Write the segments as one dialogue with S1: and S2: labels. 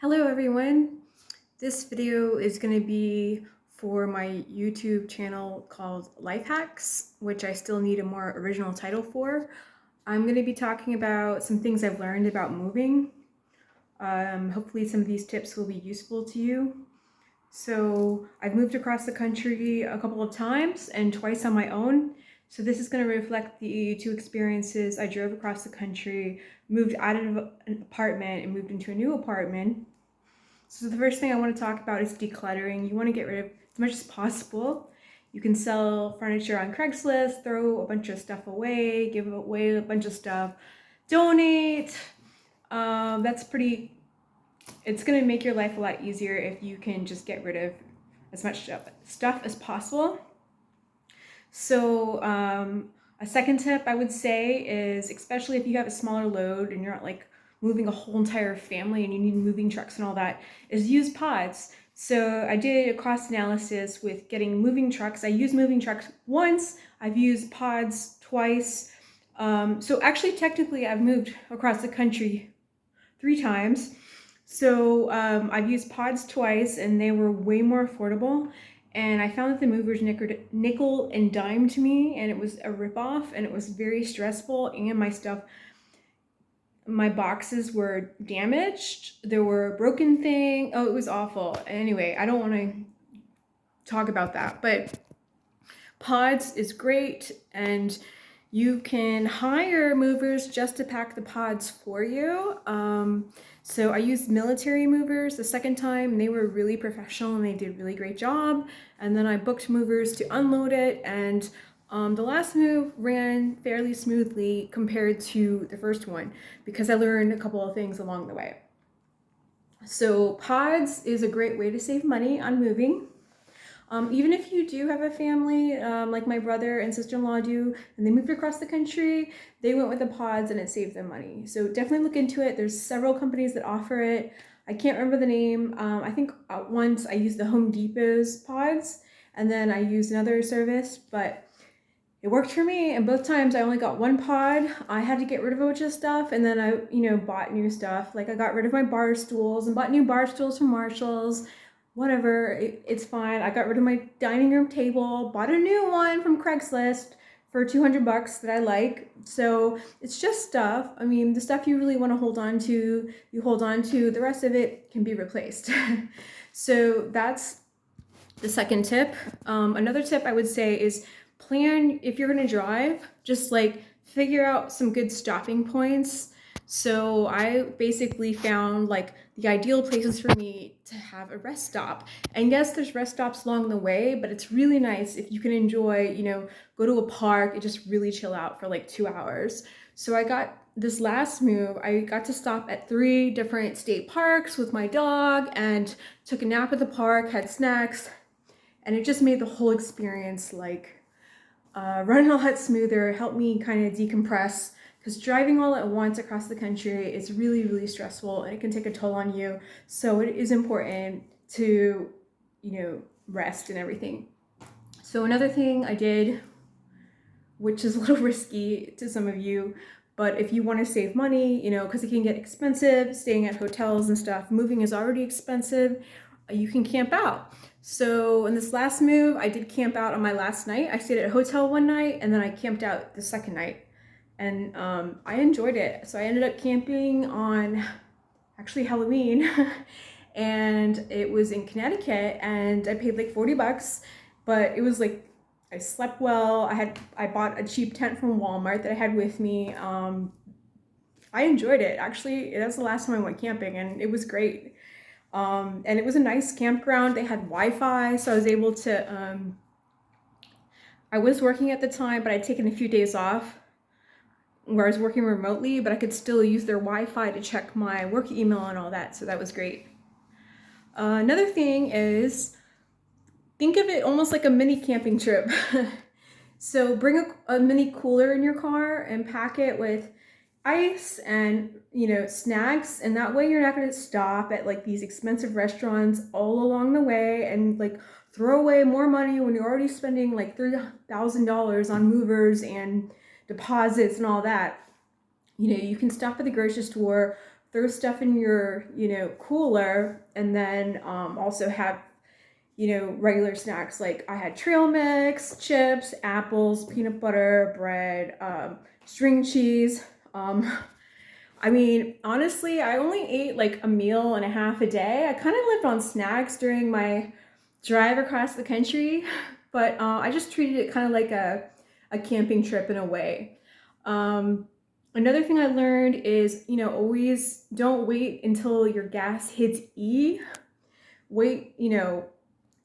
S1: Hello everyone. This video is going to be for my YouTube channel called Life Hacks, which I still need a more original title for. I'm going to be talking about some things I've learned about moving. Hopefully some of these tips will be useful to you. So I've moved across the country a couple of times and twice on my own. So this is going to reflect the two experiences. I drove across the country, moved out of an apartment and moved into a new apartment. So the first thing I want to talk about is decluttering. You want to get rid of as much as possible. You can sell furniture on Craigslist, throw a bunch of stuff away, give away a bunch of stuff, donate. It's going to make your life a lot easier if you can just get rid of as much stuff as possible. So a second tip I would say is, especially if you have a smaller load and you're not like moving a whole entire family and you need moving trucks and all that, is use pods. So I did a cost analysis with getting moving trucks. I used moving trucks once, I've used pods twice. So actually technically I've moved across the country 3 times. So I've used pods twice and they were way more affordable. And I found that the movers nickel and dime to me, and it was a ripoff, and it was very stressful. And my boxes were damaged. There were broken things. Oh, it was awful. Anyway, I don't want to talk about that, but pods is great, and you can hire movers just to pack the pods for you. So I used military movers the second time, and they were really professional and they did a really great job. And then I booked movers to unload it, and the last move ran fairly smoothly compared to the first one because I learned a couple of things along the way. So pods is a great way to save money on moving. Even if you do have a family, like my brother and sister-in-law do, and they moved across the country, they went with the pods and it saved them money. So definitely look into it. There's several companies that offer it. I can't remember the name. I think once I used the Home Depot's pods, and then I used another service, but it worked for me. And both times I only got one pod. I had to get rid of a bunch of stuff, and then I bought new stuff. Like I got rid of my bar stools and bought new bar stools from Marshall's. Whatever, it's fine. I got rid of my dining room table, bought a new one from Craigslist for $200 that I like. So it's just stuff. I mean, the stuff you really want to hold on to, you hold on to. The rest of it can be replaced. So that's the second tip. Another tip I would say is plan, if you're going to drive, just like figure out some good stopping points. So I basically found like the ideal places for me to have a rest stop. And yes, there's rest stops along the way, but it's really nice if you can enjoy, go to a park and just really chill out for like 2 hours. So I got this last move, I got to stop at 3 different state parks with my dog and took a nap at the park, had snacks, and it just made the whole experience like run a lot smoother, helped me kind of decompress, because driving all at once across the country is really, really stressful and it can take a toll on you. So it is important to, rest and everything. So another thing I did, which is a little risky to some of you, but if you want to save money, because it can get expensive, staying at hotels and stuff, moving is already expensive, you can camp out. So in this last move, I did camp out on my last night. I stayed at a hotel one night and then I camped out the second night. And I enjoyed it. So I ended up camping on actually Halloween and it was in Connecticut, and I paid like $40, but it was like, I slept well. I bought a cheap tent from Walmart that I had with me. I enjoyed it. Actually, that's the last time I went camping and it was great. And it was a nice campground. They had Wi-Fi, so I was able to, I was working at the time, but I'd taken a few days off where I was working remotely, but I could still use their Wi-Fi to check my work email and all that, so that was great. Another thing is, think of it almost like a mini camping trip. So bring a mini cooler in your car and pack it with ice and snacks, and that way you're not going to stop at like these expensive restaurants all along the way and like throw away more money when you're already spending like $3,000 on movers and deposits and all that. You can stop at the grocery store throw stuff in your, cooler, and then also have, regular snacks. Like I had trail mix, chips, apples, peanut butter, bread, string cheese. I mean, honestly, I only ate like a meal and a half a day. I kind of lived on snacks during my drive across the country, but I just treated it kind of like a camping trip in a way. Um, Another thing I learned is, always don't wait until your gas hits E. Wait,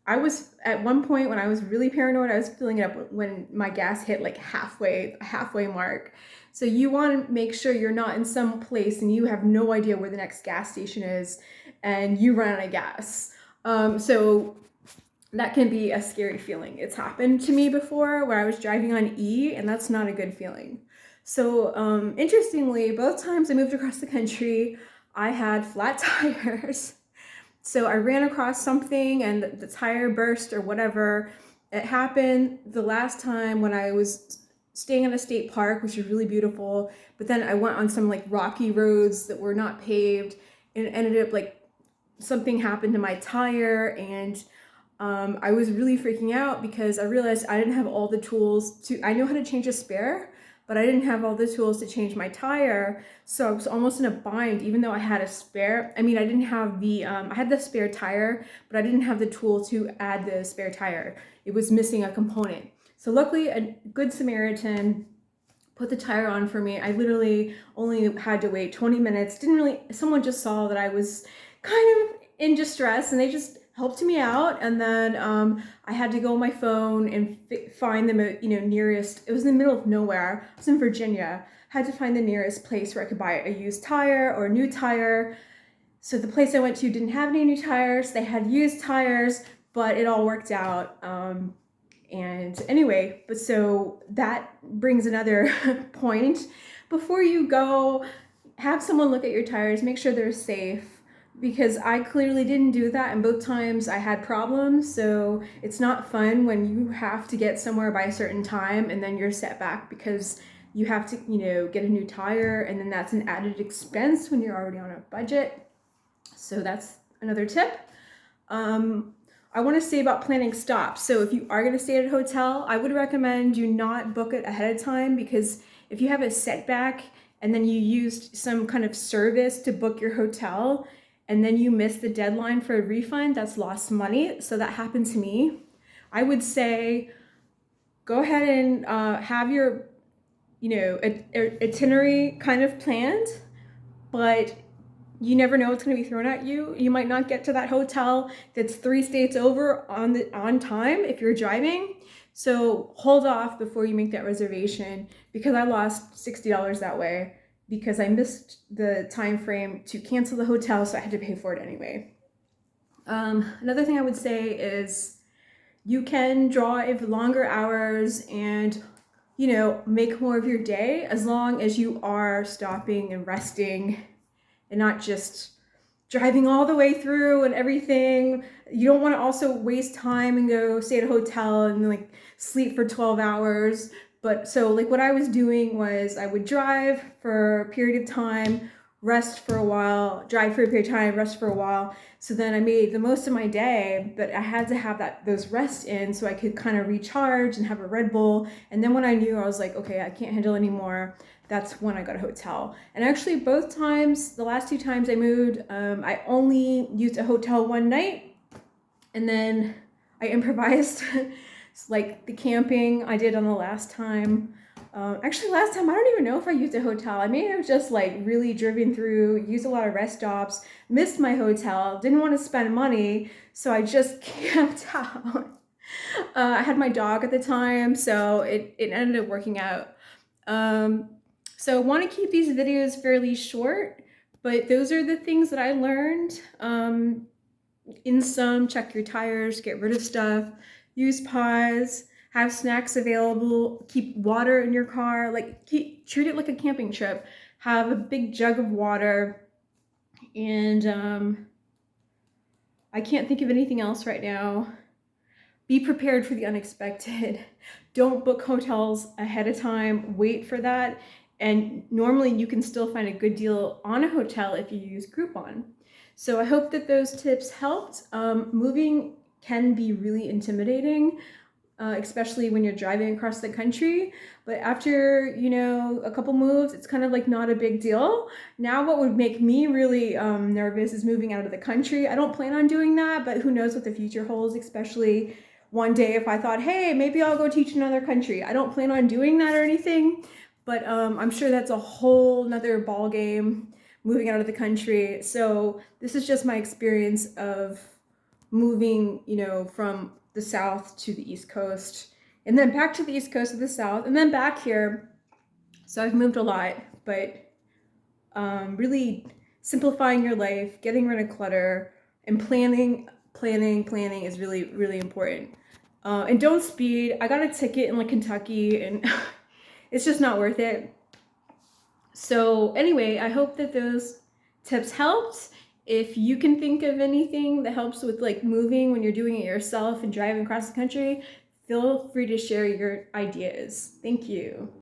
S1: I was at one point when I was really paranoid, I was filling it up when my gas hit like halfway mark. So you want to make sure you're not in some place and you have no idea where the next gas station is and you run out of gas. So that can be a scary feeling. It's happened to me before where I was driving on E, and that's not a good feeling. So interestingly, both times I moved across the country, I had flat tires. So I ran across something and the tire burst or whatever. It happened the last time when I was staying at a state park, which is really beautiful. But then I went on some like rocky roads that were not paved, and it ended up like something happened to my tire, and I was really freaking out because I realized I didn't have all the tools I know how to change a spare, but I didn't have all the tools to change my tire. So I was almost in a bind, even though I had a spare. I mean, I didn't have I had the spare tire, but I didn't have the tool to add the spare tire. It was missing a component. So luckily, a good Samaritan put the tire on for me. I literally only had to wait 20 minutes. Someone just saw that I was kind of in distress and they just helped me out. And then I had to go on my phone and find the nearest. It was in the middle of nowhere. I was in Virginia. I had to find the nearest place where I could buy a used tire or a new tire. So the place I went to didn't have any new tires. They had used tires, but it all worked out. And anyway, but so that brings another point. Before you go, have someone look at your tires, make sure they're safe, because I clearly didn't do that, and both times I had problems. So it's not fun when you have to get somewhere by a certain time and then you're set back because you have to, get a new tire, and then that's an added expense when you're already on a budget. So that's another tip. I want to say about planning stops. So if you are going to stay at a hotel, I would recommend you not book it ahead of time, because if you have a setback and then you used some kind of service to book your hotel and then you miss the deadline for a refund, that's lost money. So that happened to me. I would say go ahead and have your, itinerary kind of planned, but you never know what's going to be thrown at you. You might not get to that hotel that's 3 states over on time if you're driving. So hold off before you make that reservation, because I lost $60 that way because I missed the time frame to cancel the hotel, so I had to pay for it anyway. Another thing I would say is you can drive longer hours and make more of your day, as long as you are stopping and resting and not just driving all the way through and everything. You don't want to also waste time and go stay at a hotel and like sleep for 12 hours. But so like what I was doing was I would drive for a period of time, rest for a while, drive for a period of time, rest for a while. So then I made the most of my day, but I had to have those rests in so I could kind of recharge and have a Red Bull. And then when I knew I was like, okay, I can't handle anymore, that's when I got a hotel. And actually both times, the last 2 times I moved, I only used a hotel one night, and then I improvised like the camping I did on the last time. Actually last time, I don't even know if I used a hotel. I may have just like really driven through, used a lot of rest stops, missed my hotel, didn't want to spend money, so I just camped out. I had my dog at the time, so it ended up working out. So I want to keep these videos fairly short, but those are the things that I learned. In sum, check your tires, get rid of stuff, use pause, have snacks available, keep water in your car, treat it like a camping trip. Have a big jug of water, and I can't think of anything else right now. Be prepared for the unexpected. Don't book hotels ahead of time. Wait for that. And normally you can still find a good deal on a hotel if you use Groupon. So I hope that those tips helped. Moving can be really intimidating, especially when you're driving across the country. But after, a couple moves, it's kind of like not a big deal. Now, what would make me really nervous is moving out of the country. I don't plan on doing that, but who knows what the future holds, especially one day if I thought, hey, maybe I'll go teach in another country. I don't plan on doing that or anything, but I'm sure that's a whole nother ball game, moving out of the country. So this is just my experience of moving, from the South to the East Coast, and then back to the East Coast of the South, and then back here. So I've moved a lot, but really simplifying your life, getting rid of clutter, and planning is really, really important. And don't speed. I got a ticket in like Kentucky, and it's just not worth it. So anyway, I hope that those tips helped. If you can think of anything that helps with like moving when you're doing it yourself and driving across the country, feel free to share your ideas. Thank you.